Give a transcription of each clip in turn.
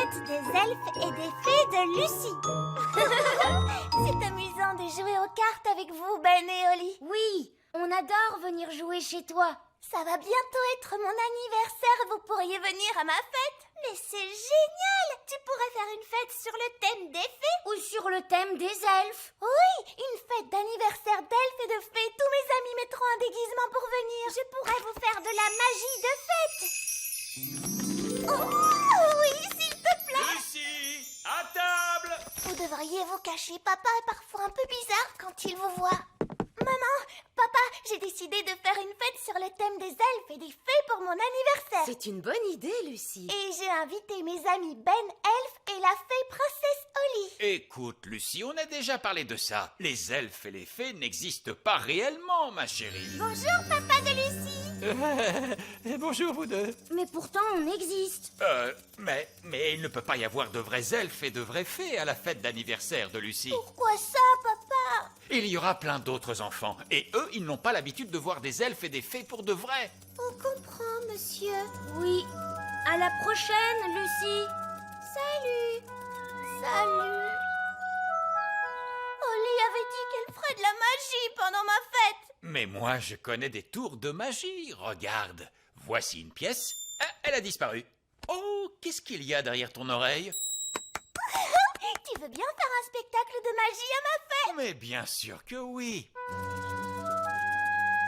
fête des elfes et des fées de Lucie. C'est amusant de jouer aux cartes avec vous, Ben et Oli. Oui, on adore venir jouer chez toi. Ça va bientôt être mon anniversaire, vous pourriez venir à ma fête. Mais c'est génial! Tu pourrais faire une fête sur le thème des fées. Ou sur le thème des elfes. Oui, une fête d'anniversaire d'elfes et de fées. Tous mes amis mettront un déguisement pour venir. Je pourrais vous faire de la magie de fête. Oh, oui, s'il te plaît. Lucie, à table! Vous devriez vous cacher. Papa est parfois un peu bizarre quand il vous voit. Maman, papa, j'ai décidé de faire une fête sur le thème des elfes et des fées pour mon anniversaire. C'est une bonne idée, Lucie. Et j'ai invité mes amis Ben Elfe et la fée princesse Oli. Écoute, Lucie, on a déjà parlé de ça. Les elfes et les fées n'existent pas réellement, ma chérie. Bonjour, papa de Lucie. Bonjour, vous deux. Mais pourtant, on existe. Mais il ne peut pas y avoir de vrais elfes et de vraies fées à la fête d'anniversaire de Lucie. Pourquoi ça, papa? Il y aura plein d'autres enfants, et eux, ils n'ont pas l'habitude de voir des elfes et des fées pour de vrai. On comprend, monsieur. Oui. À la prochaine, Lucie. Salut. Salut. Oli avait dit qu'elle ferait de la magie pendant ma fête. Mais moi, je connais des tours de magie. Regarde, voici une pièce. Ah, elle a disparu. Oh, qu'est-ce qu'il y a derrière ton oreille? Tu veux bien faire un spectacle de magie à ma fête? Mais bien sûr que oui.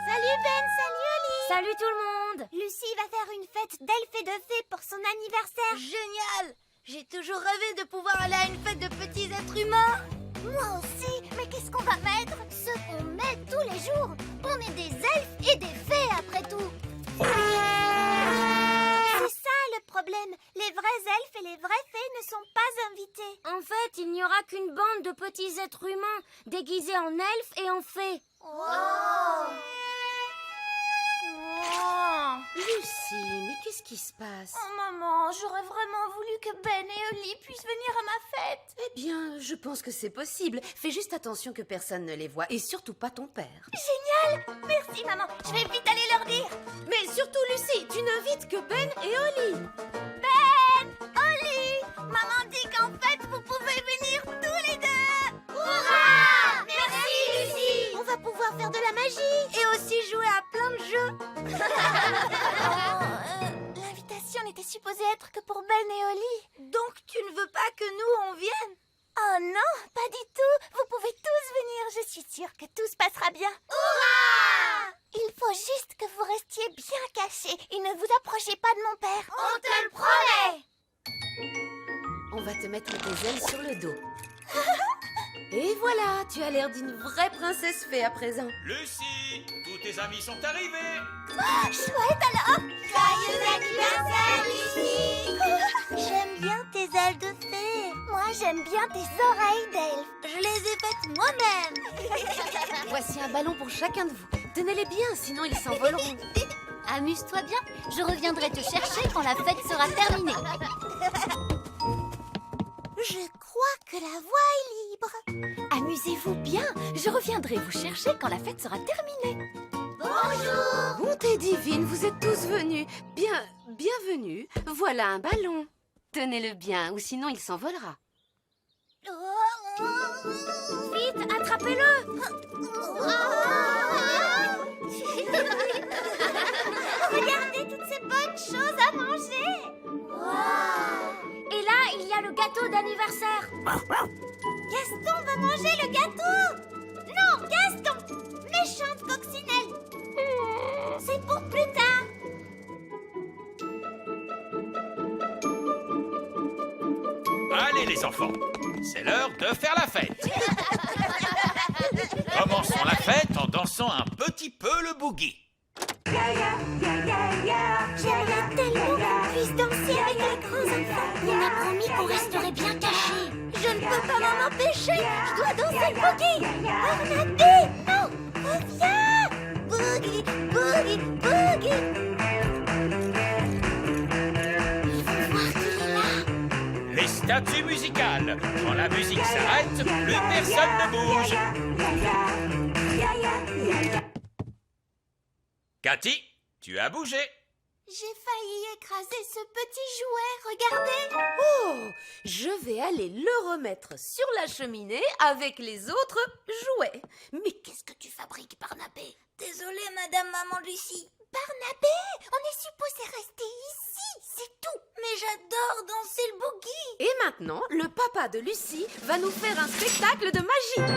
Salut Ben, salut Oli. Salut tout le monde. Lucie va faire une fête d'elfes et de fées pour son anniversaire. Génial. J'ai toujours rêvé de pouvoir aller à une fête de petits êtres humains. Moi aussi, mais qu'est-ce qu'on va mettre? Ce qu'on met tous les jours. On est des elfes et des fées après tout. C'est ça le problème. Les vrais elfes et les vraies fées ne sont pas invités. En fait, il n'y aura qu'une bande de petits êtres humains déguisés en elfes et en fées. Lucie, mais qu'est-ce qui se passe? Oh maman, j'aurais vraiment voulu que Ben et Oli puissent venir à ma fête. Eh bien, je pense que c'est possible. Fais juste attention que personne ne les voit, et surtout pas ton père. Génial. Merci maman, je vais vite aller leur dire. Mais surtout, Lucie, tu n'invites que Ben et Oli. Ben, Oli, maman dit qu'en fait vous pouvez venir tous les deux. Hurrah! Merci Lucie. On va pouvoir faire de la magie Et aussi jouer à plein de jeux. L'invitation n'était supposée être que pour Ben et Oli. Donc tu ne veux pas que nous, on vienne? Oh non, pas du tout. Vous pouvez tous venir. Je suis sûre que tout se passera bien. Hurrah! Il faut juste que vous restiez bien cachés et ne vous approchez pas de mon père. On te le promet. On va te mettre tes ailes sur le dos. Et voilà, tu as l'air d'une vraie princesse fée à présent. Lucie, tous tes amis sont arrivés. Chouette alors. Joyeux anniversaire, Lucie. J'aime bien tes ailes de fée. Moi, j'aime bien tes oreilles d'elfe. Je les ai faites moi-même. Voici un ballon pour chacun de vous. Tenez-les bien, sinon ils s'envoleront. Amuse-toi bien, je reviendrai te chercher quand la fête sera terminée. Je crois que la voie est libre. Amusez-vous bien, je reviendrai vous chercher quand la fête sera terminée. Bonjour. Bonté divine, vous êtes tous venus. Bienvenue. Voilà un ballon. Tenez-le bien, ou sinon il s'envolera. Vite, attrapez-le. Regardez toutes ces bonnes choses à manger. Et là, il y a le gâteau d'anniversaire. Gaston va manger le gâteau. Non, Gaston, méchante coccinelle. C'est pour plus tard. Allez les enfants, c'est l'heure de faire la fête. Commençons la fête en dansant un petit peu le boogie. J'aimerais tellement qu'on puisse danser avec les grands enfants. On a promis qu'on resterait bien cachés. Je ne peux pas m'en empêcher. Je dois danser le boogie. Barnaby, non, reviens. Boogie, boogie, boogie. Ils vont voir qu'il est là. Les statues musicales. Quand la musique s'arrête, plus personne ne bouge. Cathy, tu as bougé. J'ai failli écraser ce petit jouet, regardez. Oh, je vais aller le remettre sur la cheminée avec les autres jouets. Mais qu'est-ce que tu fabriques, Barnabé? Désolée, Madame Maman Lucie. Barnabé, on est supposé rester ici, c'est tout. Mais j'adore danser le boogie. Et maintenant, le papa de Lucie va nous faire un spectacle de magie.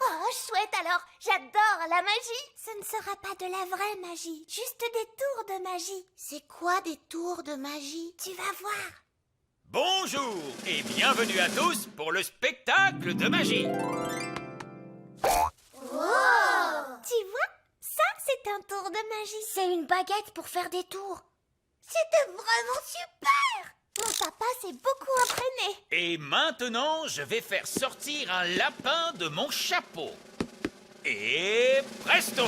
Oh, chouette alors, j'adore la magie. Ce ne sera pas de la vraie magie, juste des tours de magie. C'est quoi des tours de magie? Tu vas voir. Bonjour et bienvenue à tous pour le spectacle de magie. Tu vois, ça c'est un tour de magie. C'est une baguette pour faire des tours. C'était vraiment super. Mon papa s'est beaucoup entraîné. Et maintenant, je vais faire sortir un lapin de mon chapeau. Et presto!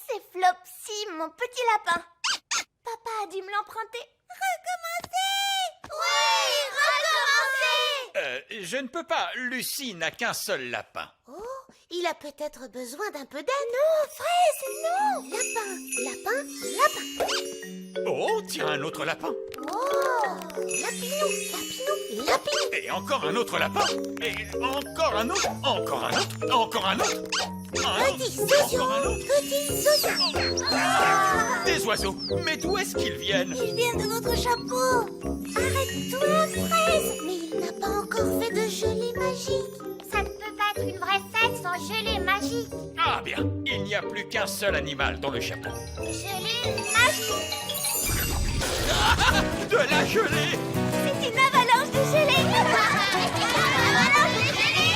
C'est Flopsy, mon petit lapin. Papa a dû me l'emprunter. Recommencer! Oui, recommencer! Je ne peux pas, Lucie n'a qu'un seul lapin. Oh, il a peut-être besoin d'un peu d'aide. Non, Fraise, non! Lapin, lapin, lapin. Oh, tiens, un autre lapin. Oh, lapinou, lapinou, lapinou. Et encore un autre lapin. Et encore un autre. Encore un autre. Encore un autre. Petit Encore un autre. petit zozo. Des oiseaux. Mais d'où est-ce qu'ils viennent? Il vient de votre chapeau. Arrête-toi, Fraise. Mais il n'a pas encore fait de gelée magique. Ça ne peut pas être une vraie fête sans gelée magique. Ah bien, il n'y a plus qu'un seul animal dans le chapeau. Gelée magique. De la gelée. C'est une avalanche de gelée. Avalanche de gelée.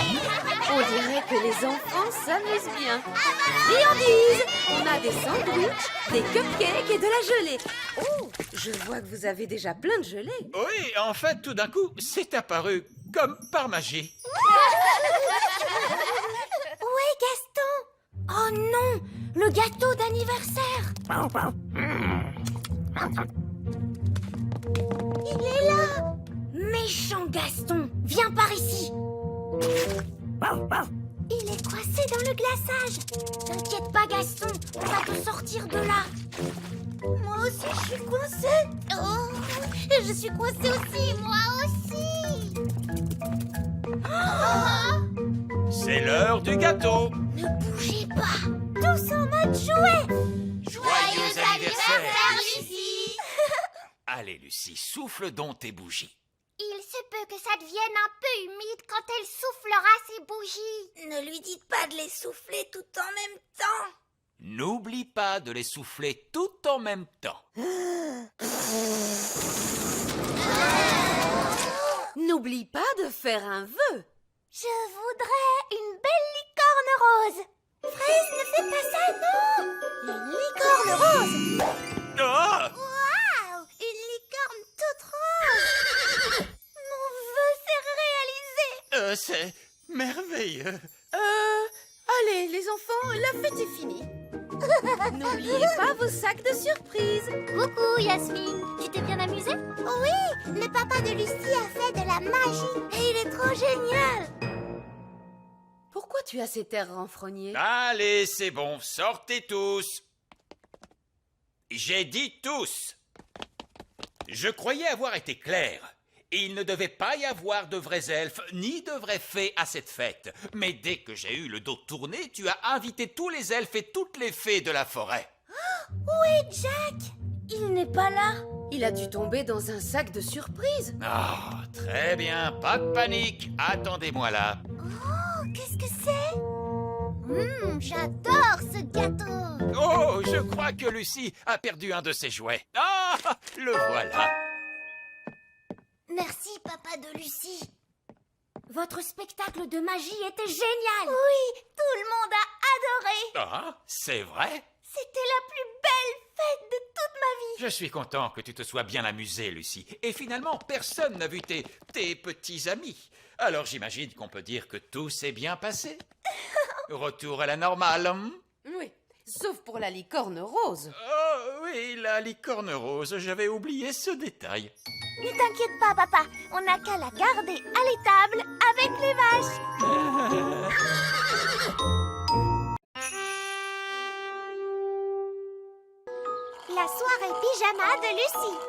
On dirait que les enfants s'amusent bien. Friandises! On a des sandwichs, des cupcakes et de la gelée. Oh, je vois que vous avez déjà plein de gelée. Oui, en fait, tout d'un coup, c'est apparu comme par magie. Où est Gaston? Oh non, le gâteau d'anniversaire. Il est là. Méchant Gaston, viens par ici. Il est coincé dans le glaçage. T'inquiète pas Gaston, on va te sortir de là. Moi aussi, je suis coincée. Oh, et je suis coincée aussi. Moi aussi. Oh, C'est l'heure du gâteau. ne bougez pas. Tous en mode jouet. Joyeux anniversaire, Lucie. Allez, Lucie, souffle donc tes bougies. Il se peut que ça devienne un peu humide quand elle soufflera ses bougies. Ne lui dites pas de les souffler tout en même temps. N'oublie pas de les souffler tout en même temps. N'oublie pas de faire un vœu. Je voudrais une belle licorne rose. Fraise, ne fais pas ça, non. Une licorne rose. Ah! Waouh, une licorne toute rose. Mon vœu s'est réalisé. C'est merveilleux. Allez, les enfants, la fête est finie. N'oubliez pas vos sacs de surprise. Coucou Yasmine, tu t'es bien amusée? Oui, le papa de Lucie a fait de la magie et il est trop génial. Pourquoi tu as cet air renfrogné? Allez, c'est bon, sortez tous. J'ai dit tous. Je croyais avoir été clair. Il ne devait pas y avoir de vrais elfes ni de vraies fées à cette fête. Mais dès que j'ai eu le dos tourné, tu as invité tous les elfes et toutes les fées de la forêt. Où est Jack? Il n'est pas là. Il a dû tomber dans un sac de surprise. Ah, très bien, pas de panique. Attendez-moi là. Oh, qu'est-ce que c'est? J'adore ce gâteau. Oh, je crois que Lucie a perdu un de ses jouets. Ah, le voilà. Merci papa de Lucie. Votre spectacle de magie était génial. Oui, tout le monde a adoré. Ah, c'est vrai? C'était la plus belle fête de toute ma vie. Je suis content que tu te sois bien amusée, Lucie. Et finalement, personne n'a vu tes petits amis. Alors j'imagine qu'on peut dire que tout s'est bien passé. Retour à la normale. Oui, sauf pour la licorne rose. Oh oui, la licorne rose, j'avais oublié ce détail. Ne t'inquiète pas papa, on n'a qu'à la garder à l'étable avec les vaches. La soirée pyjama de Lucie.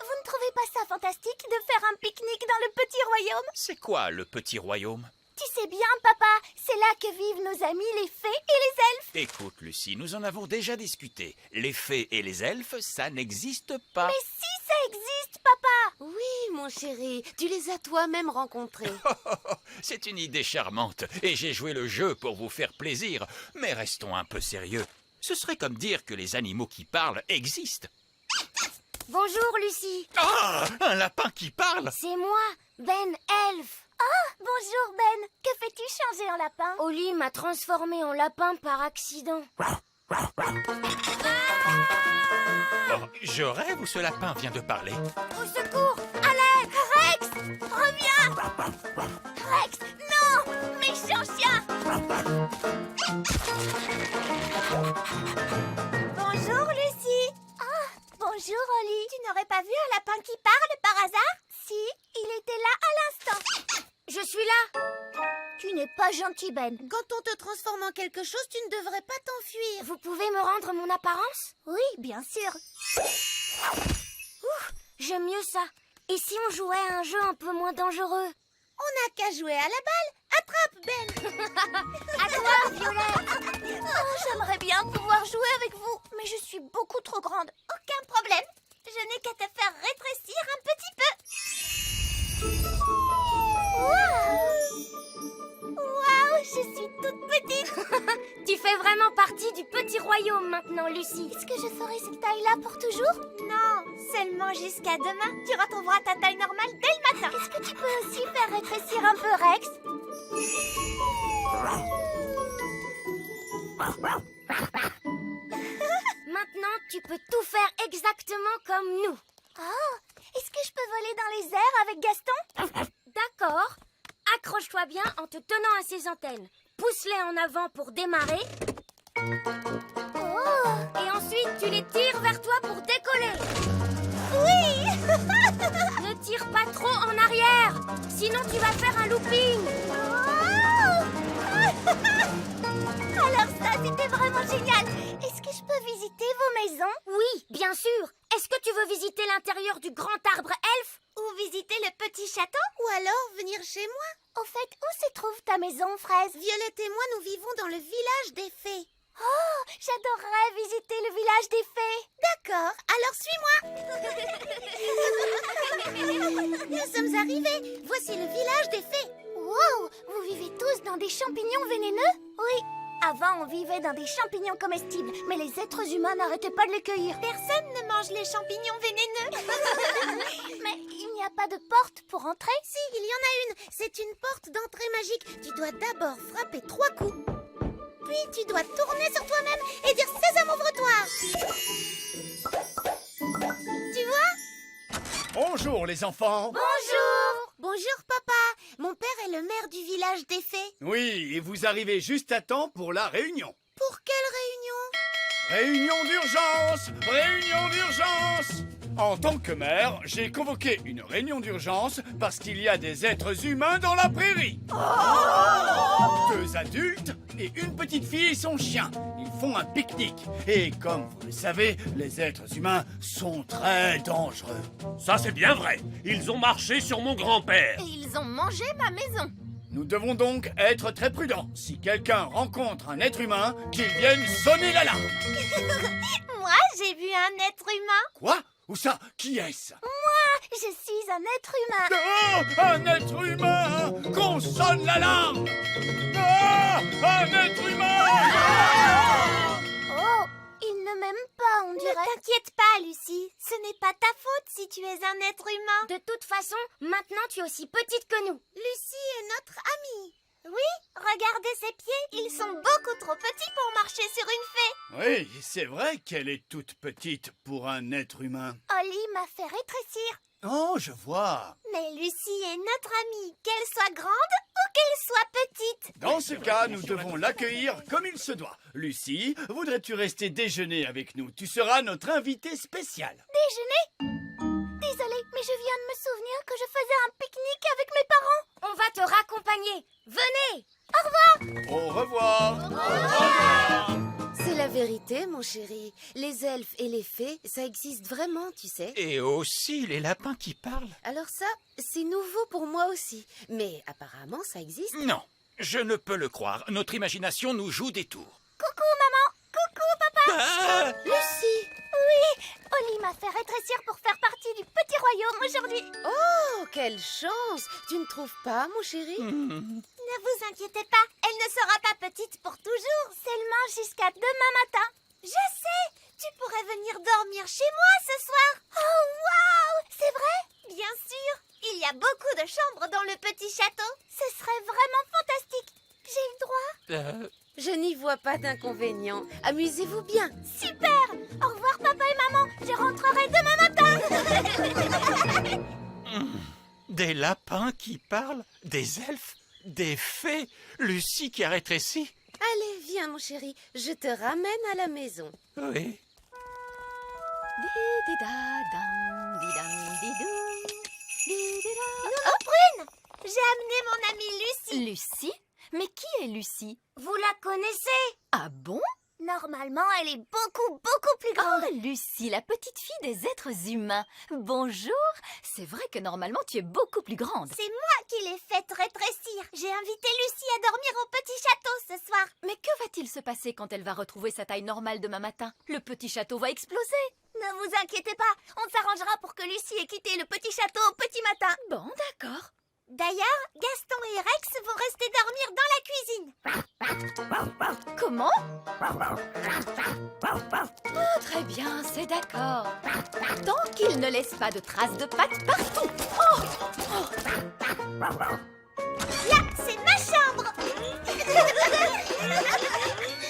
Vous ne trouvez pas ça fantastique de faire un pique-nique dans le petit royaume? C'est quoi le petit royaume? Tu sais bien, papa, c'est là que vivent nos amis les fées et les elfes. Écoute, Lucie, nous en avons déjà discuté. Les fées et les elfes, ça n'existe pas. Mais si ça existe, papa! Oui, mon chéri, tu les as toi-même rencontrés. C'est une idée charmante, et j'ai joué le jeu pour vous faire plaisir. Mais restons un peu sérieux. Ce serait comme dire que les animaux qui parlent existent. Bonjour, Lucie. Ah! Un lapin qui parle? C'est moi, Ben Elf. Bonjour, Ben. Que fais-tu changer en lapin? Oli m'a transformé en lapin par accident. Oh, je rêve ou ce lapin vient de parler? Au secours! Rex! Reviens! Rex! Non! Méchant chien! Bonjour, Lucie. Bonjour, Oli. Tu n'aurais pas vu un lapin qui parle par hasard? Si, il était là à l'instant. Je suis là. Tu n'es pas gentil, Ben. Quand on te transforme en quelque chose, tu ne devrais pas t'enfuir. Vous pouvez me rendre mon apparence? Oui, bien sûr. J'aime mieux ça. Et si on jouait à un jeu un peu moins dangereux? On n'a qu'à jouer à la balle. Attrape, Ben. À toi, Violette. J'aimerais bien pouvoir jouer avec vous, mais je suis beaucoup trop grande. Aucun problème. Je n'ai qu'à te faire rétrécir un petit peu. Waouh, je suis toute petite. Tu fais vraiment partie du petit royaume maintenant, Lucie. Est-ce que je ferai cette taille-là pour toujours? Non, seulement jusqu'à demain. Tu retrouveras ta taille normale dès le matin. Est-ce que tu peux aussi faire rétrécir un peu Rex? Maintenant, tu peux tout faire exactement comme nous. Oh, est-ce que je peux voler dans les airs avec Gaston? D'accord. Accroche-toi bien en te tenant à ses antennes. Pousse-les en avant pour démarrer. Oh, Et ensuite, tu les tires vers toi pour décoller. oui. Ne tire pas trop en arrière. Sinon, tu vas faire un looping. Alors ça, c'était vraiment génial. Est-ce que je peux visiter vos maisons? Oui, bien sûr. Est-ce que tu veux visiter l'intérieur du grand arbre elfe? Ou visiter le petit château? Ou alors venir chez moi. Au fait, où se trouve ta maison, Fraise? Violette et moi, nous vivons dans le village des fées. Oh, j'adorerais visiter le village des fées. D'accord, alors suis-moi. Nous sommes arrivés. Voici le village des fées. Wow, vous vivez tous dans des champignons vénéneux? Oui. Avant, on vivait dans des champignons comestibles, mais les êtres humains n'arrêtaient pas de les cueillir. Personne ne mange les champignons vénéneux. Mais il n'y a pas de porte pour entrer? Si, il y en a une. C'est une porte d'entrée magique. Tu dois d'abord frapper 3 coups. Puis tu dois tourner sur toi-même et dire « Sésame, ouvre-toi » Tu vois? Bonjour les enfants. Bonjour. Bonjour papa. Mon père est le maire du village des fées. Oui, et vous arrivez juste à temps pour la réunion. Pour quelle réunion? Réunion d'urgence! Réunion d'urgence! En tant que maire, j'ai convoqué une réunion d'urgence parce qu'il y a des êtres humains dans la prairie. 2 adultes et une petite fille et son chien. Ils font un pique-nique. Et comme vous le savez, les êtres humains sont très dangereux. Ça, c'est bien vrai. Ils ont marché sur mon grand-père. Et ils ont mangé ma maison. Nous devons donc être très prudents. Si quelqu'un rencontre un être humain, qu'il vienne sonner l'alarme. Moi, j'ai vu un être humain. Quoi? Où ça? Qui est-ce? Je suis un être humain. Oh, un être humain! Qu'on sonne l'alarme! Ah, un être humain! Oh, il ne m'aime pas, on dirait. Ne t'inquiète pas, Lucie. Ce n'est pas ta faute si tu es un être humain. De toute façon, maintenant tu es aussi petite que nous. Lucie est notre amie. Oui, regardez ses pieds. Ils sont beaucoup trop petits pour marcher sur une fée. Oui, c'est vrai qu'elle est toute petite pour un être humain. Oli m'a fait rétrécir. Oh, je vois. Mais Lucie est notre amie, qu'elle soit grande ou qu'elle soit petite. Dans ce cas, nous devons l'accueillir comme il se doit. Lucie, voudrais-tu rester déjeuner avec nous? Tu seras notre invitée spéciale. Déjeuner? Désolée, mais je viens de me souvenir que je faisais un pique-nique avec mes parents. On va te raccompagner. Venez. Au revoir. C'est la vérité, mon chéri. Les elfes et les fées, ça existe vraiment, tu sais. Et aussi les lapins qui parlent. Alors ça, c'est nouveau pour moi aussi. Mais apparemment, ça existe. Non, je ne peux le croire. Notre imagination nous joue des tours. Coucou, maman. Coucou, papa. Ah Lucie! Oui, Oli m'a fait rétrécir pour faire partie du petit royaume aujourd'hui. Oh, quelle chance! Tu ne trouves pas, mon chéri? Ne vous inquiétez pas, elle ne sera pas petite pour toujours, seulement jusqu'à demain matin. Je sais, tu pourrais venir dormir chez moi ce soir. Oh, waouh, c'est vrai? Bien sûr, il y a beaucoup de chambres dans le petit château. Ce serait vraiment fantastique. J'ai le droit? Je n'y vois pas d'inconvénient. Amusez-vous bien. Super! Au revoir, papa et maman. Je rentrerai demain matin. Des lapins qui parlent, des elfes, des fées, Lucie qui a rétréci. Allez, viens, mon chéri. Je te ramène à la maison. Oui. Prune, j'ai amené mon amie Lucie. Lucie? Mais qui est Lucie? Vous la connaissez? Ah bon? Normalement, elle est beaucoup plus grande. Oh, Lucie, la petite fille des êtres humains. Bonjour. C'est vrai que normalement, tu es beaucoup plus grande. C'est moi qui l'ai faite rétrécir. J'ai invité Lucie à dormir au petit château ce soir. Mais que va-t-il se passer quand elle va retrouver sa taille normale demain matin? Le petit château va exploser. Ne vous inquiétez pas, on s'arrangera pour que Lucie ait quitté le petit château au petit matin. Bon, d'accord. D'ailleurs, Gaston et Rex vont rester dormir dans la cuisine. Comment? Oh, très bien, c'est d'accord. Tant qu'il ne laisse pas de traces de pattes partout. Là, c'est ma chambre.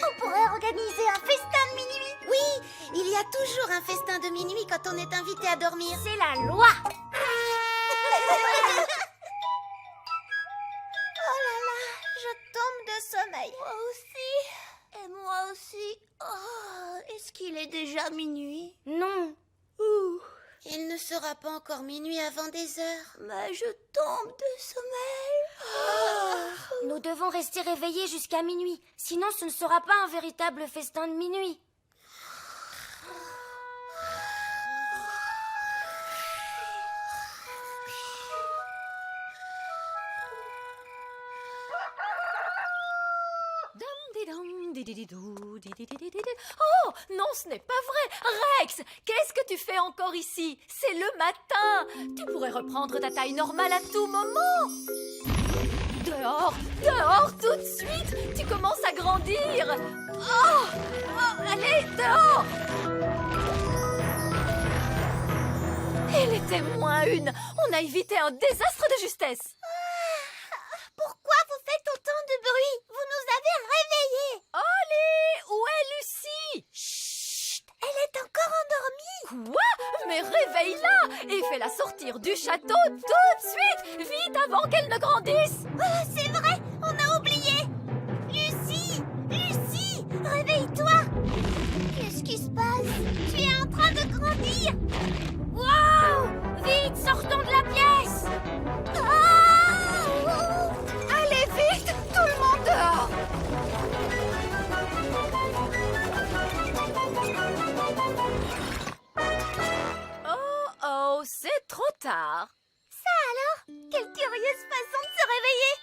On pourrait organiser un festin de minuit. Oui, il y a toujours un festin de minuit quand on est invité à dormir. C'est la loi. Je tombe de sommeil. Moi aussi. Et moi aussi. Oh, est-ce qu'il est déjà minuit? Non. Il ne sera pas encore minuit avant des heures. Mais je tombe de sommeil. Nous devons rester réveillés jusqu'à minuit. Sinon, ce ne sera pas un véritable festin de minuit. Oh, non, ce n'est pas vrai. Rex, qu'est-ce que tu fais encore ici? C'est le matin. Tu pourrais reprendre ta taille normale à tout moment. Dehors, dehors, tout de suite. Tu commences à grandir. Allez, dehors. Il était moins une. On a évité un désastre de justesse. Pourquoi vous faites autant de bruit? Vous nous avez réveillés. Olé, où est Lucie? Chut, elle est encore endormie. Quoi? Mais réveille-la et fais-la sortir du château tout de suite, vite avant qu'elle ne grandisse. Oh, c'est vrai, on a oublié. Lucie, Lucie, réveille-toi. Qu'est-ce qui se passe? Tu es en train de grandir. Waouh! Vite, sortons de la pièce! Allez vite, tout le monde dehors. Oh, c'est trop tard. Ça alors? Quelle curieuse façon de se réveiller.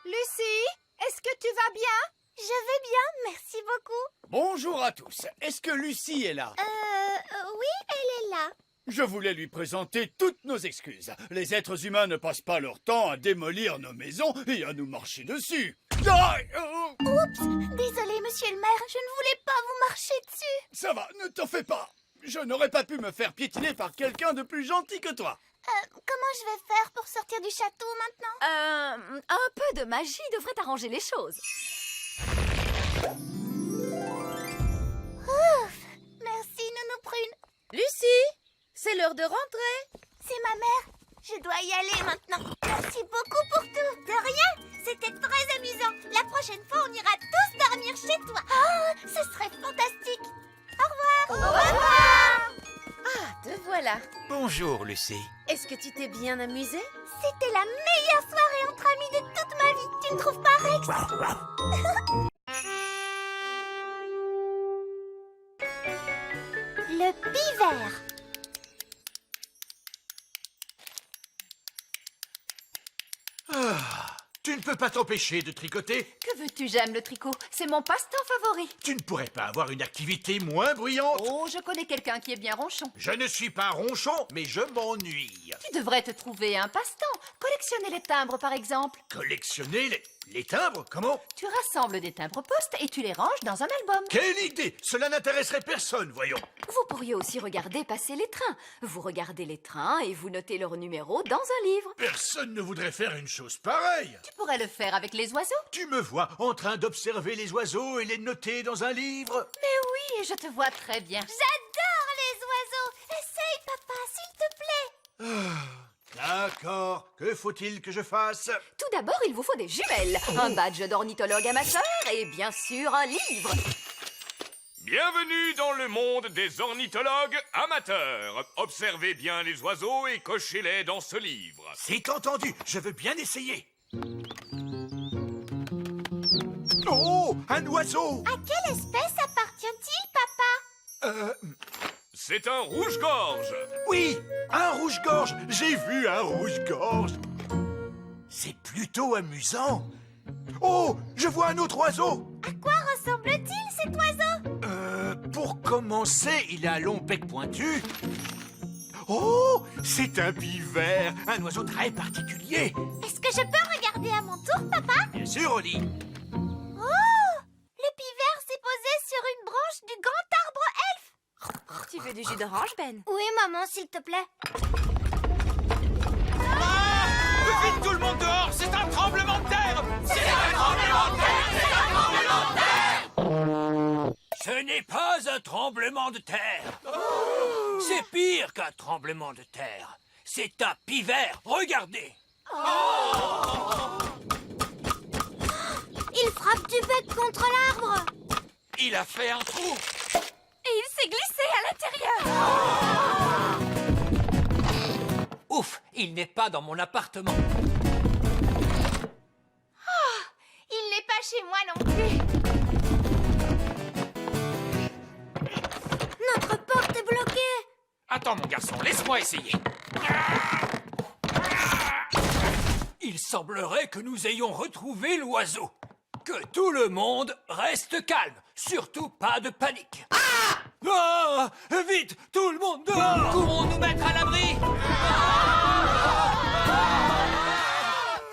Lucie, est-ce que tu vas bien? Je vais bien, merci beaucoup. Bonjour à tous. Est-ce que Lucie est là? Oui, elle est là. Je voulais lui présenter toutes nos excuses. Les êtres humains ne passent pas leur temps à démolir nos maisons et à nous marcher dessus. Oups, désolé monsieur le maire, je ne voulais pas vous marcher dessus. Ça va, ne t'en fais pas. Je n'aurais pas pu me faire piétiner par quelqu'un de plus gentil que toi. Comment je vais faire pour sortir du château maintenant? Un peu de magie devrait arranger les choses. Ouf, merci Nounou Prune. Lucie, c'est l'heure de rentrer. C'est ma mère. Je dois y aller maintenant. Merci beaucoup pour tout. De rien, c'était très amusant. La prochaine fois, on ira tous dormir chez toi. Oh, ce serait fantastique. Au revoir. Au revoir. Ah, te voilà. Bonjour, Lucie. Est-ce que tu t'es bien amusée? C'était la meilleure soirée entre amis de toute ma vie. Tu ne trouves pas, Rex? Le pivert. Tu ne peux pas t'empêcher de tricoter. Que veux-tu, j'aime le tricot. C'est mon passe-temps favori. Tu ne pourrais pas avoir une activité moins bruyante. Oh, je connais quelqu'un qui est bien ronchon. Je ne suis pas ronchon, mais je m'ennuie. Tu devrais te trouver un passe-temps. Collectionner les timbres, par exemple. Collectionner les timbres, comment? Tu rassembles des timbres postes et tu les ranges dans un album. Quelle idée! Cela n'intéresserait personne, voyons. Vous pourriez aussi regarder passer les trains. Vous regardez les trains et vous notez leur numéro dans un livre. Personne ne voudrait faire une chose pareille. Tu pourrais le faire avec les oiseaux. Tu me vois en train d'observer les oiseaux et les noter dans un livre. Mais oui, je te vois très bien. J'adore les oiseaux. Essaye, papa, s'il te plaît. D'accord. Que faut-il que je fasse? Tout d'abord, il vous faut des jumelles, un badge d'ornithologue amateur et bien sûr un livre. Bienvenue dans le monde des ornithologues amateurs. Observez bien les oiseaux et cochez-les dans ce livre. C'est entendu. Je veux bien essayer. Oh, un oiseau! À quelle espèce appartient-il, papa? C'est un rouge-gorge. Oui, un rouge-gorge. J'ai vu un rouge-gorge. C'est plutôt amusant. Oh, je vois un autre oiseau. À quoi ressemble-t-il, cet oiseau? Pour commencer, il a un long bec pointu. Oh, c'est un pivert, un oiseau très particulier. Est-ce que je peux regarder à mon tour, papa? Bien sûr, Oli. Oh! Le pivert s'est posé sur une branche du grand arbre elfe. Tu veux du jus d'orange, Ben? Oui, maman, s'il te plaît. Vite tout le monde dehors, c'est un tremblement de terre. C'est un tremblement de terre. C'est un tremblement de terre. Ce n'est pas un tremblement de terre. C'est pire qu'un tremblement de terre. C'est un pivert. Regardez. Il frappe du bec contre l'arbre. Il a fait un trou. Et il s'est glissé à l'intérieur. Ouf, il n'est pas dans mon appartement. Il n'est pas chez moi non plus. Notre porte est bloquée. Attends mon garçon, laisse-moi essayer. Il semblerait que nous ayons retrouvé l'oiseau. Que tout le monde reste calme. Surtout pas de panique. Ah, vite, tout le monde dehors. Courons nous mettre à l'abri.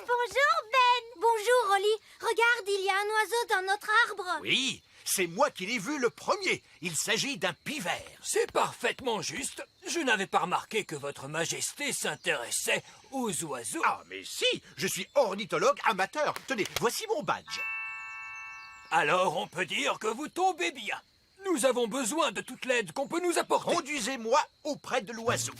Bonjour, Ben. Bonjour, Rolly. Regarde, il y a un oiseau dans notre arbre. Oui, c'est moi qui l'ai vu le premier. Il s'agit d'un pivert. C'est parfaitement juste. Je n'avais pas remarqué que votre majesté s'intéressait aux oiseaux. Ah, mais si, je suis ornithologue amateur. Tenez, voici mon badge. Alors on peut dire que vous tombez bien. Nous avons besoin de toute l'aide qu'on peut nous apporter. Conduisez-moi auprès de l'oiseau.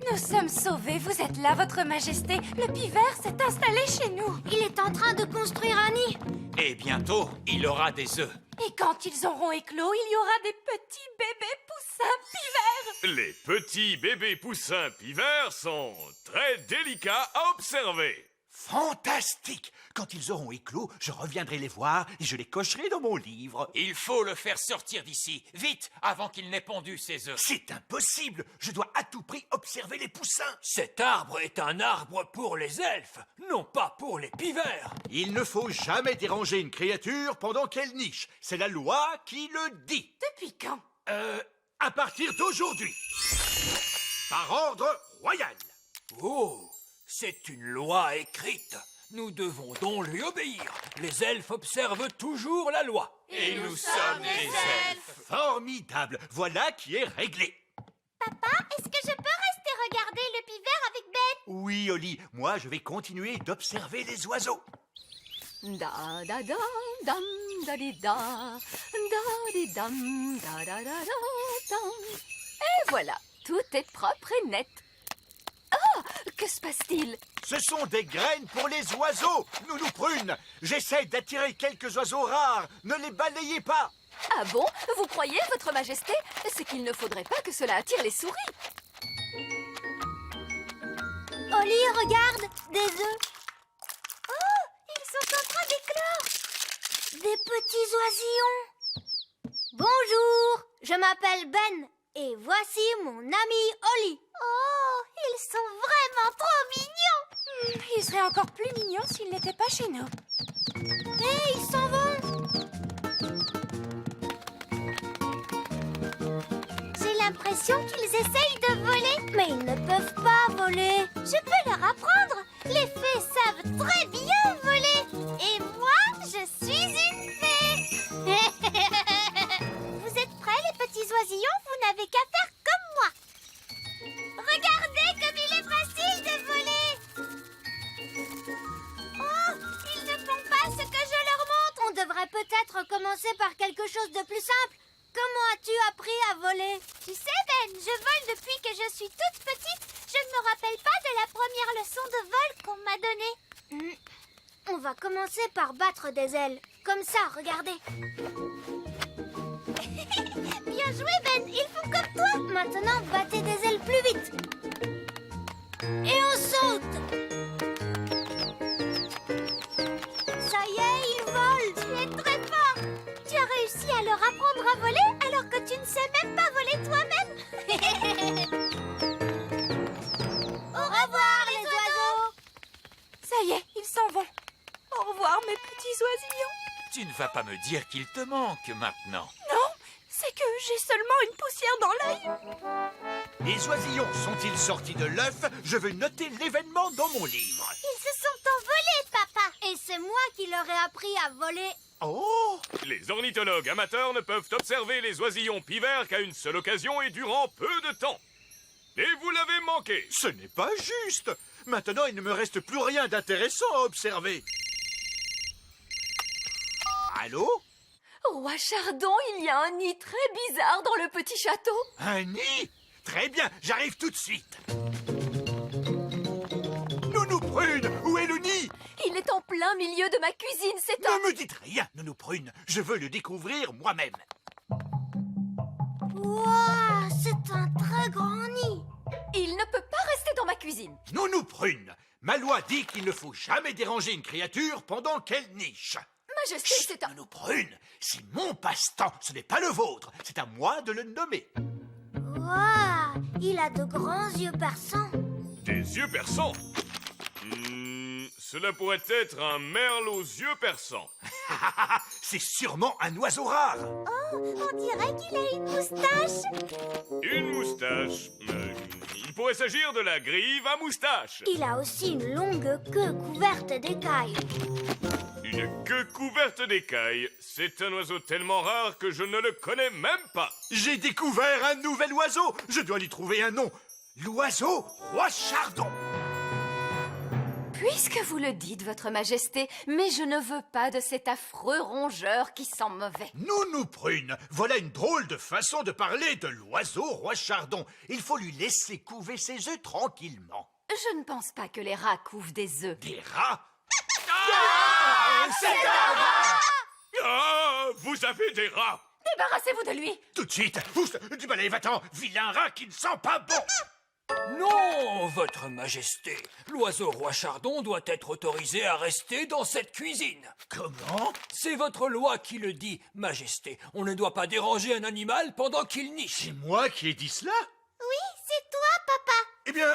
Nous sommes sauvés, vous êtes là, votre majesté. Le pivert s'est installé chez nous. Il est en train de construire un nid. Et bientôt, il aura des œufs. Et quand ils auront éclos, il y aura des petits bébés poussins pivers. Les petits bébés poussins pivers sont très délicats à observer. Fantastique! Quand ils auront éclos, je reviendrai les voir et je les cocherai dans mon livre. Il faut le faire sortir d'ici, vite, avant qu'il n'ait pondu ses œufs. C'est impossible! Je dois à tout prix observer les poussins. Cet arbre est un arbre pour les elfes, non pas pour les pivers. Il ne faut jamais déranger une créature pendant qu'elle niche. C'est la loi qui le dit. Depuis quand? À partir d'aujourd'hui. Par ordre royal. Oh, c'est une loi écrite. Nous devons donc lui obéir. Les elfes observent toujours la loi. Et nous sommes des elfes. Formidable. Voilà qui est réglé. Papa, est-ce que je peux rester regarder le pivert avec Ben? Oui, Oli, moi je vais continuer d'observer les oiseaux. Da da da dam da di da da di dam da da da da dam. Et voilà, tout est propre et net. Oh, que se passe-t-il? Ce sont des graines pour les oiseaux, Nounou Prune. J'essaie d'attirer quelques oiseaux rares. Ne les balayez pas. Ah bon? Vous croyez, votre majesté? C'est qu'il ne faudrait pas que cela attire les souris. Oli, regarde, des œufs. Oh, ils sont en train d'éclore. Des petits oisillons. Bonjour. je m'appelle Ben et voici mon ami Oli. Oh, ils sont vraiment trop mignons. Il serait encore plus mignon s'il n'était pas chez nous. Hé, ils s'en vont. J'ai l'impression qu'ils essayent de voler. Mais ils ne peuvent pas voler. Je peux leur apprendre. Les fées savent très bien voler. Et moi, je suis une fée. Vous êtes prêts, les petits oisillons? Vous n'avez qu'à faire comme moi. Regardez comme il est facile de voler. Oh, ils ne font pas ce que je leur montre. On devrait peut-être commencer par quelque chose de plus simple. Comment as-tu appris à voler? Tu sais, Ben, je vole depuis que je suis toute petite. Je ne me rappelle pas de la première leçon de vol qu'on m'a donnée. On va commencer par battre des ailes. Comme ça, regardez. Bien joué, Ben. Ils font comme toi. Maintenant, battez des ailes plus vite. Et on saute. Ça y est, ils volent. Tu es très fort. Tu as réussi à leur apprendre à voler alors que tu ne sais même pas voler toi-même. Au revoir, les oiseaux. Ça y est, ils s'en vont. Au revoir, mes petits oisillons. Tu ne vas pas me dire qu'il te manque maintenant. Non, c'est que j'ai seulement une poussière dans l'œil. Les oisillons sont-ils sortis de l'œuf? Je veux noter l'événement dans mon livre. Ils se sont envolés, papa. Et c'est moi qui leur ai appris à voler. Oh! Les ornithologues amateurs ne peuvent observer les oisillons pivers qu'à une seule occasion et durant peu de temps. Et vous l'avez manqué. Ce n'est pas juste. Maintenant, il ne me reste plus rien d'intéressant à observer. Allô? Roi Chardon, il y a un nid très bizarre dans le petit château. Un nid? Très bien, j'arrive tout de suite. Nounou Prune, où est le nid? Il est en plein milieu de ma cuisine, c'est un... Ne me dites rien, Nounou Prune. Je veux le découvrir moi-même. Waouh, c'est un très grand nid. Il ne peut pas rester dans ma cuisine. Nounou Prune, ma loi dit qu'il ne faut jamais déranger une créature pendant qu'elle niche. Majesté, c'est un... Nounou Prune, c'est mon passe-temps, ce n'est pas le vôtre. C'est à moi de le nommer. Waouh, il a de grands yeux perçants. Des yeux perçants. Cela pourrait être un merle aux yeux perçants. C'est sûrement un oiseau rare. Oh, on dirait qu'il a une moustache. Une moustache. Il pourrait s'agir de la grive à moustache. Il a aussi une longue queue couverte d'écailles. Une queue couverte d'écailles. C'est un oiseau tellement rare que je ne le connais même pas. J'ai découvert un nouvel oiseau. Je dois lui trouver un nom. L'oiseau Roi Chardon. Puisque vous le dites, votre majesté, mais je ne veux pas de cet affreux rongeur qui sent mauvais. Nounou Prune, voilà une drôle de façon de parler de l'oiseau Roi Chardon. Il faut lui laisser couver ses œufs tranquillement. Je ne pense pas que les rats couvent des œufs. Des rats? C'est un rat! Ah, vous avez des rats! Débarrassez-vous de lui. Tout de suite. Oust, du balai, va-t'en. Vilain rat qui ne sent pas bon. Non, votre majesté. L'oiseau Roi Chardon doit être autorisé à rester dans cette cuisine. Comment? C'est votre loi qui le dit, majesté. On ne doit pas déranger un animal pendant qu'il niche. C'est moi qui ai dit cela? Oui, c'est toi, papa. Eh bien,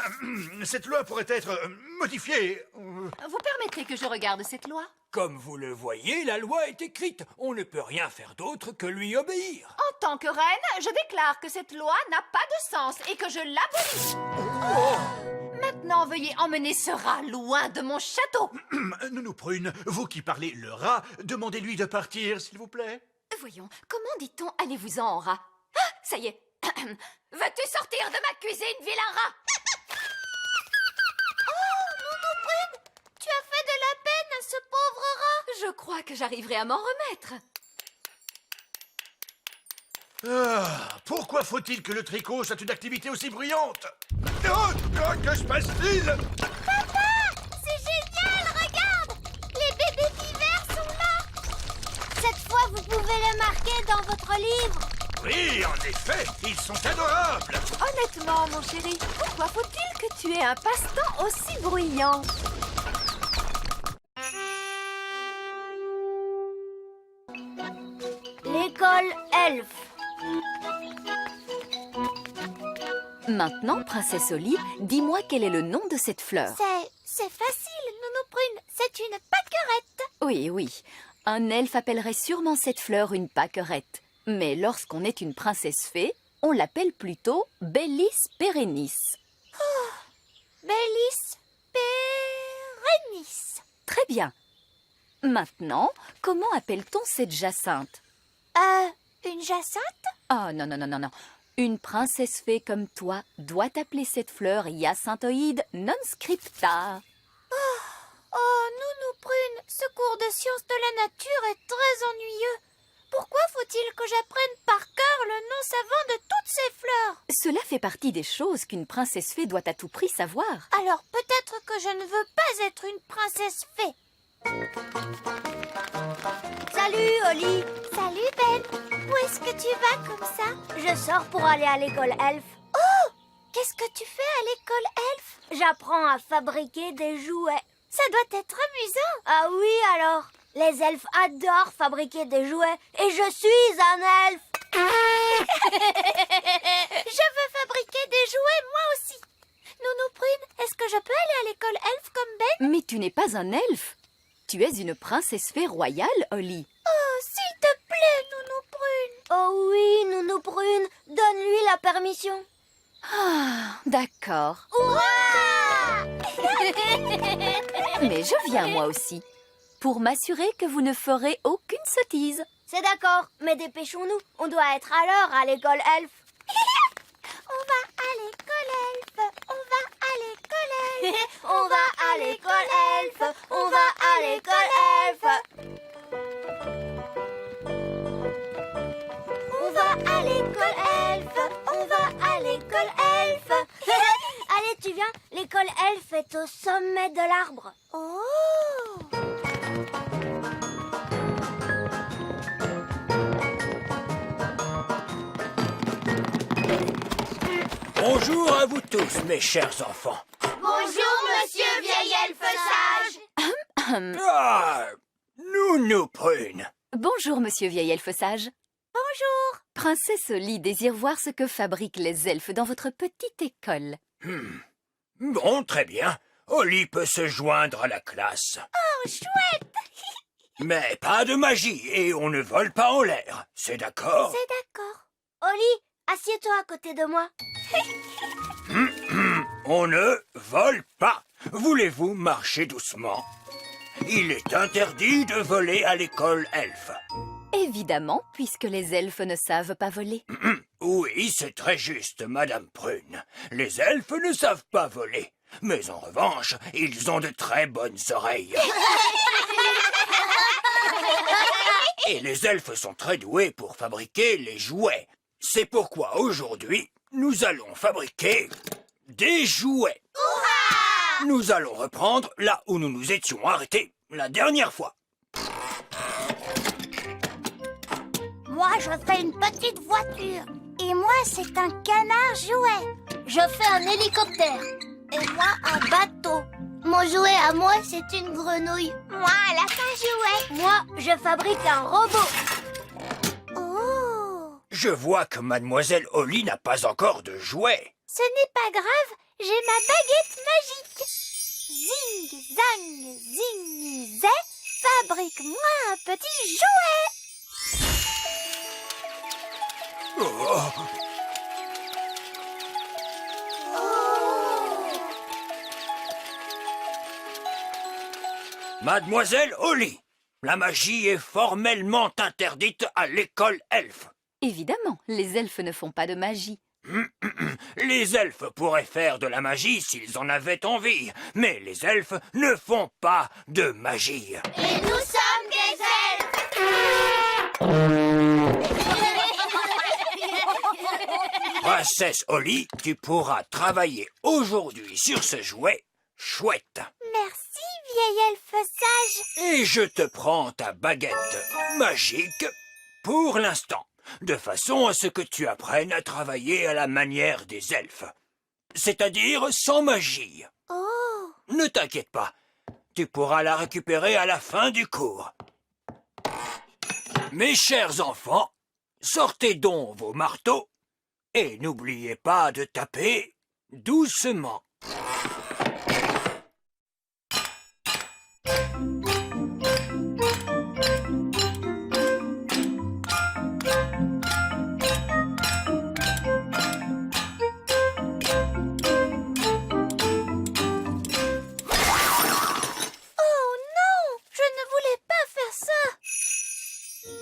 cette loi pourrait être modifiée. Vous permettrez que je regarde cette loi? Comme vous le voyez, la loi est écrite. On ne peut rien faire d'autre que lui obéir. En tant que reine, je déclare que cette loi n'a pas de sens et que je l'abolis. Maintenant, veuillez emmener ce rat loin de mon château. Nounou Prune, vous qui parlez le rat, demandez-lui de partir, s'il vous plaît. Voyons, comment dit-on allez-vous-en, rat? Ah, ça y est. Veux-tu sortir de ma cuisine, vilain rat? Tu as fait de la peine à ce pauvre rat. Je crois que j'arriverai à m'en remettre. Pourquoi faut-il que le tricot soit une activité aussi bruyante? Que se passe-t-il? Papa, c'est génial, regarde. Les bébés pivers sont là. Cette fois, vous pouvez les marquer dans votre livre. Oui, en effet, ils sont adorables. Honnêtement, mon chéri, pourquoi faut-il que tu aies un passe-temps aussi bruyant? L'école elfe. Maintenant, princesse Oli, dis-moi quel est le nom de cette fleur. C'est facile, Nounou Prune. C'est une pâquerette. Oui, oui. Un elfe appellerait sûrement cette fleur une pâquerette. Mais lorsqu'on est une princesse fée, on l'appelle plutôt Bellis perennis. Bellis perennis. Très bien. Maintenant, comment appelle-t-on cette jacinthe? Une jacinthe? Oh non, non, non, non, non. Une princesse fée comme toi doit appeler cette fleur hyacinthoïde non scripta. Oh, Nounou Prune, ce cours de sciences de la nature est très ennuyeux. Pourquoi faut-il que j'apprenne par cœur le nom savant de toutes ces fleurs? Cela fait partie des choses qu'une princesse fée doit à tout prix savoir. Alors peut-être que je ne veux pas être une princesse fée. Salut, Oli. Salut Ben, où est-ce que tu vas comme ça? Je sors pour aller à l'école elfe. Oh, qu'est-ce que tu fais à l'école elfe? J'apprends à fabriquer des jouets. Ça doit être amusant. Ah oui, alors? Les elfes adorent fabriquer des jouets et je suis un elfe. Je veux fabriquer des jouets moi aussi. Nounou Prune, est-ce que je peux aller à l'école elfe comme Ben? Mais tu n'es pas un elfe. Tu es une princesse fée royale, Oli. Oh, s'il te plaît, Nounou Prune. Oh oui, Nounou Prune, donne-lui la permission. Ah, d'accord. Hurrah! Mais je viens moi aussi, pour m'assurer que vous ne ferez aucune sottise. C'est d'accord, mais dépêchons-nous. On doit être à l'heure à l'école elfe. On va à l'école elfe. On va à l'école elfe. On va à l'école elfe. On va à l'école elfe. On va à l'école elfe. On va à l'école elfe. Allez, tu viens. L'école elfe est au sommet de l'arbre. Oh! Bonjour à vous tous, mes chers enfants. Bonjour, monsieur vieil elfe sage. Ah, Nounou Prune. Bonjour, monsieur vieil elfe sage. Bonjour. Princesse Oli désire voir ce que fabriquent les elfes dans votre petite école. Bon, très bien. Oli peut se joindre à la classe. Oh, chouette. Mais pas de magie et on ne vole pas en l'air. C'est d'accord? C'est d'accord. Oli, assieds-toi à côté de moi. On ne vole pas. Voulez-vous marcher doucement? Il est interdit de voler à l'école elfe. Évidemment, puisque les elfes ne savent pas voler. Oui, c'est très juste, Madame Prune. Les elfes ne savent pas voler. Mais en revanche, ils ont de très bonnes oreilles. Et les elfes sont très doués pour fabriquer les jouets. C'est pourquoi aujourd'hui, nous allons fabriquer des jouets. Nous allons reprendre là où nous nous étions arrêtés la dernière fois. Moi, je fais une petite voiture. Et moi, c'est un canard jouet. Je fais un hélicoptère. Et moi, un bateau. Mon jouet à moi, c'est une grenouille. Moi, un lapin jouet. Moi, je fabrique un robot. Oh! Je vois que Mademoiselle Oli n'a pas encore de jouets. Ce n'est pas grave, j'ai ma baguette magique. Zing, zang, zing, zé, fabrique-moi un petit jouet. Oh, Mademoiselle Oli, la magie est formellement interdite à l'école elfe. Évidemment, les elfes ne font pas de magie. Les elfes pourraient faire de la magie s'ils en avaient envie, mais les elfes ne font pas de magie. Et nous sommes des Princesse Oli, tu pourras travailler aujourd'hui sur ce jouet chouette. Merci, vieil elfe sage. Et je te prends ta baguette magique pour l'instant, de façon à ce que tu apprennes à travailler à la manière des elfes, c'est-à-dire sans magie. Oh! Ne t'inquiète pas, tu pourras la récupérer à la fin du cours. Mes chers enfants, Sortez donc vos marteaux et n'oubliez pas de taper doucement.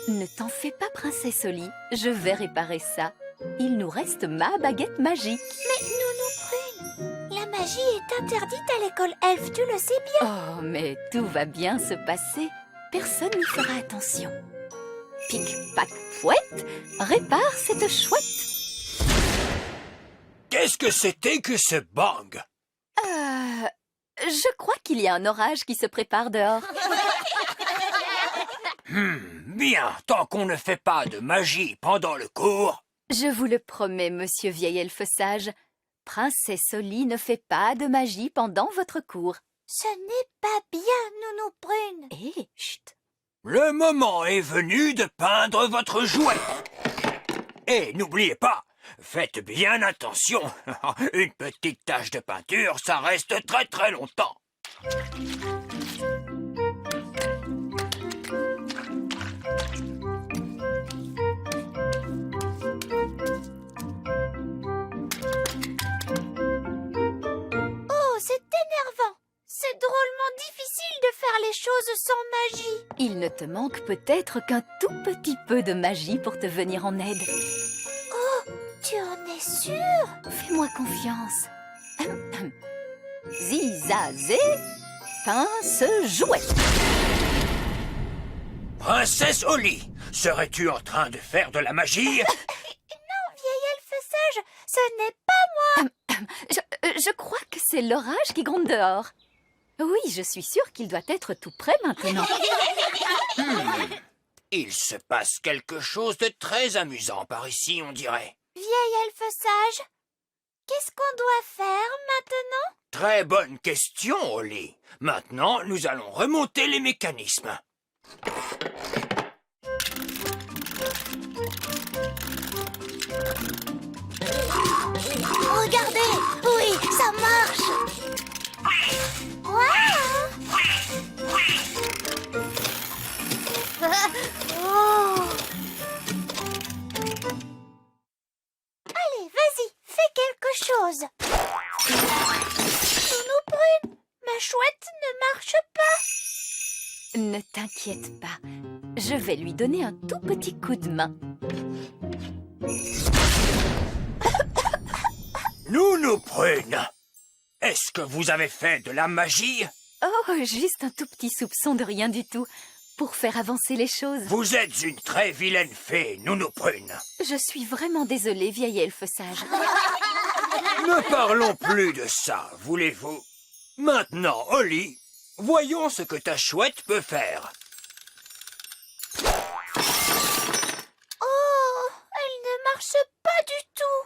Ne t'en fais pas, princesse Oli. Je vais réparer ça. Il nous reste ma baguette magique. Mais Nounou Prune, la magie est interdite à l'école elfe, tu le sais bien. Oh, mais tout va bien se passer. Personne n'y fera attention. Pic, pac, fouette, répare cette chouette. Qu'est-ce que c'était que ce bang? Je crois qu'il y a un orage qui se prépare dehors. Bien, tant qu'on ne fait pas de magie pendant le cours. Je vous le promets, monsieur vieil elfe sage. Princesse Oli ne fait pas de magie pendant votre cours. Ce n'est pas bien, Nounou Prune. Hé, chut. Le moment est venu de peindre votre jouet. Et n'oubliez pas, faites bien attention. Une petite tache de peinture, ça reste très très longtemps. Oh, c'est énervant. C'est drôlement difficile de faire les choses sans magie. Il ne te manque peut-être qu'un tout petit peu de magie pour te venir en aide. Tu en es sûre? Fais-moi confiance. Zizazé, pince jouet. Princesse Oli, serais-tu en train de faire de la magie? Non, vieil elfe sage, ce n'est pas moi. Je crois que c'est l'orage qui gronde dehors. Oui, je suis sûre qu'il doit être tout prêt maintenant. Il se passe quelque chose de très amusant par ici, on dirait. Vieil elfe sage, qu'est-ce qu'on doit faire maintenant? Très bonne question, Oli. Maintenant, nous allons remonter les mécanismes. Regardez, oui, ça marche. Oh. Allez, vas-y, fais quelque chose. Nounou Prune, ma chouette ne marche pas. Ne t'inquiète pas, je vais lui donner un tout petit coup de main. Nounou Prune, est-ce que vous avez fait de la magie? Oh, juste un tout petit soupçon de rien du tout, pour faire avancer les choses. Vous êtes une très vilaine fée, Nounou Prune. Je suis vraiment désolée, vieil elfe sage. Ne parlons plus de ça, voulez-vous? Maintenant, Oli, voyons ce que ta chouette peut faire. Oh, elle ne marche pas du tout.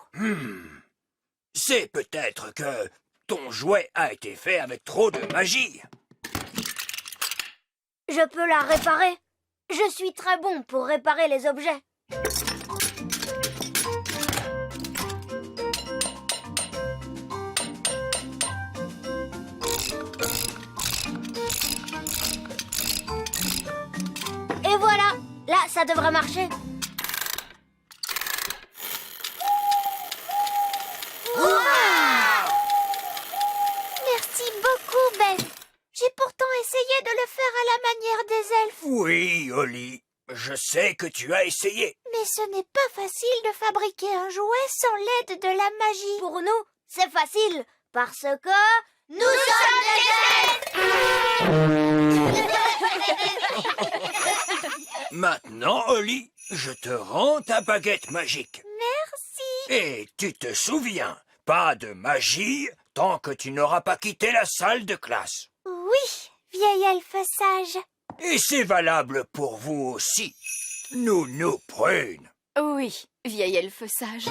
C'est peut-être que ton jouet a été fait avec trop de magie. Je peux la réparer. Je suis très bon pour réparer les objets. Et voilà, là, ça devrait marcher. Merci beaucoup, Ben. J'ai pourtant essayé de le faire à la manière des elfes. Oui, Oli, je sais que tu as essayé. Mais ce n'est pas facile de fabriquer un jouet sans l'aide de la magie. Pour nous, c'est facile, parce que nous sommes des elfes. Maintenant, Oli, je te rends ta baguette magique. Merci. Et tu te souviens, pas de magie tant que tu n'auras pas quitté la salle de classe. Oui, vieil elfe sage. Et c'est valable pour vous aussi, Nounou Prune. Oui, vieil elfe sage.